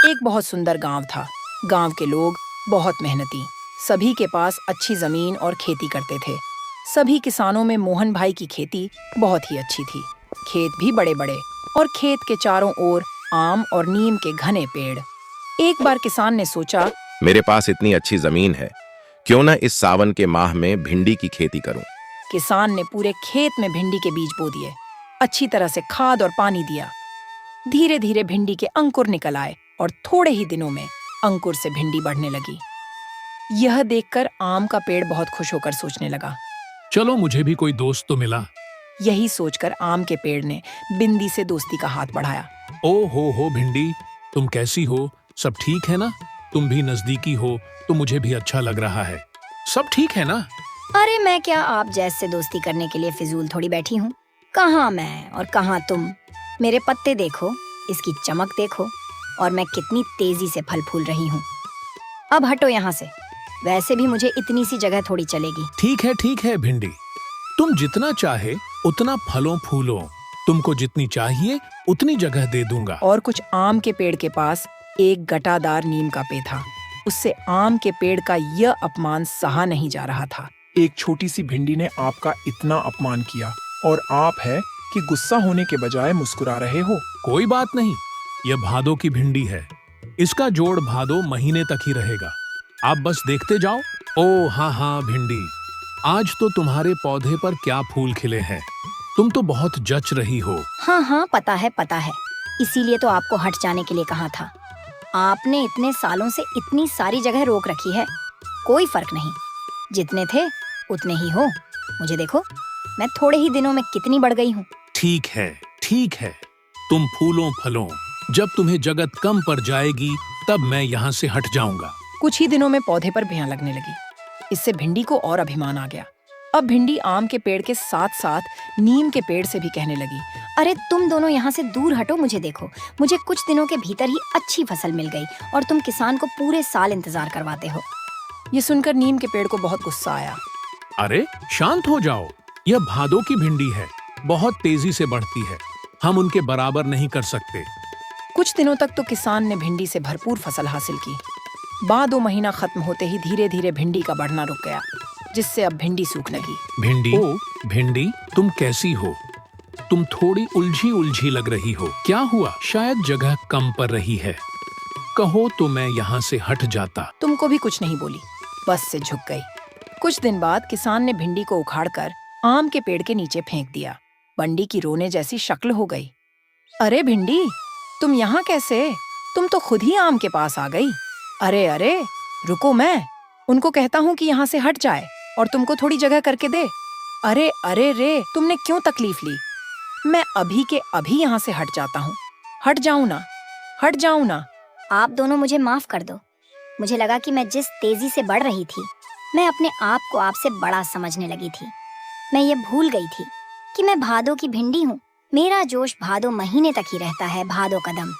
एक बहुत सुंदर गांव था। गांव के लोग बहुत मेहनती, सभी के पास अच्छी जमीन और खेती करते थे। सभी किसानों में मोहन भाई की खेती बहुत ही अच्छी थी। खेत भी बड़े बड़े और खेत के चारों ओर आम और नीम के घने पेड़। एक बार किसान ने सोचा, मेरे पास इतनी अच्छी जमीन है, क्यों ना इस सावन के माह में भिंडी की खेती करूं। किसान ने पूरे खेत में भिंडी के बीज बो दिए, अच्छी तरह से खाद और पानी दिया। धीरे धीरे भिंडी के अंकुर निकल आए और थोड़े ही दिनों में अंकुर से भिंडी बढ़ने लगी। यह देखकर आम का पेड़ बहुत खुश होकर सोचने लगा, चलो मुझे भी कोई दोस्त तो मिला। यही सोचकर आम के पेड़ ने बिंदी से दोस्ती का हाथ बढ़ाया। ओ हो भिंडी, तुम कैसी हो? सब ठीक है ना? तुम भी नजदीकी हो तो मुझे भी अच्छा लग रहा है। सब ठीक है ना? अरे मैं क्या आप जैसे दोस्ती करने के लिए फिजूल थोड़ी बैठी हूँ। कहाँ मैं और कहाँ तुम। मेरे पत्ते देखो, इसकी चमक देखो, और मैं कितनी तेजी से फल फूल रही हूँ। अब हटो यहाँ से, वैसे भी मुझे इतनी सी जगह थोड़ी चलेगी। ठीक है भिंडी, तुम जितना चाहे उतना फलों फूलो। तुमको जितनी चाहिए उतनी जगह दे दूंगा। और कुछ आम के पेड़ के पास एक गटादार नीम का पेड़ था। उससे आम के पेड़ का यह अपमान सहा नहीं जा रहा था। एक छोटी सी भिंडी ने आपका इतना अपमान किया और आप है कि गुस्सा होने के बजाय मुस्कुरा रहे हो। कोई बात नहीं, यह भादो की भिंडी है। इसका जोड़ भादो महीने तक ही रहेगा। आप बस देखते जाओ। ओ हाँ भिंडी, आज तो तुम्हारे पौधे पर क्या फूल खिले हैं। तुम तो बहुत जच रही हो। हाँ पता है, इसीलिए तो आपको हट जाने के लिए कहा था। आपने इतने सालों से इतनी सारी जगह रोक रखी है, कोई फर्क नहीं, जितने थे उतने ही हो। मुझे देखो, मैं थोड़े ही दिनों में कितनी बढ़ गई हूँ। ठीक है, तुम फूलों फलों, जब तुम्हें जगत कम पड़ जाएगी तब मैं यहाँ से हट जाऊंगा। कुछ ही दिनों में पौधे पर भैया लगने लगी। इससे भिंडी को और अभिमान आ गया। अब भिंडी आम के पेड़ के साथ साथ नीम के पेड़ से भी कहने लगी, अरे तुम दोनों यहाँ से दूर हटो। मुझे देखो, मुझे कुछ दिनों के भीतर ही अच्छी फसल मिल गई और तुम किसान को पूरे साल इंतजार करवाते हो। ये सुनकर नीम के पेड़ को बहुत गुस्सा आया। अरे शांत हो जाओ, यह भादो की भिंडी है, बहुत तेजी से बढ़ती है, हम उनके बराबर नहीं कर सकते। कुछ दिनों तक तो किसान ने भिंडी से भरपूर फसल हासिल की। 2 महीना खत्म होते ही धीरे धीरे भिंडी का बढ़ना रुक गया, जिससे अब भिंडी सूख लगी। भिंडी, तुम कैसी हो? तुम थोड़ी उलझी लग रही हो। क्या हुआ? शायद जगह कम पड़ रही है। कहो तो मैं यहाँ से हट जाता। तुमको भी कुछ नहीं बोली, बस से झुक गई। कुछ दिन बाद किसान ने भिंडी को उखाड़कर आम के पेड़ के नीचे फेंक दिया। बंडी की रोने जैसी शक्ल हो गई। अरे भिंडी, तुम यहाँ कैसे? तुम तो खुद ही आम के पास आ गई। अरे रुको, मैं उनको कहता हूँ कि यहाँ से हट जाए और तुमको थोड़ी जगह करके दे। अरे रे, तुमने क्यों तकलीफ ली? मैं अभी के अभी यहाँ से हट जाता हूँ। हट जाऊँ ना। आप दोनों मुझे माफ कर दो। मुझे लगा कि मैं जिस तेजी से बढ़ रही थी, मैं अपने आप को आपसे बड़ा समझने लगी थी। मैं ये भूल गई थी कि मैं भादो की भिंडी हूँ। मेरा जोश भादो महीने तक ही रहता है। भादो कदम।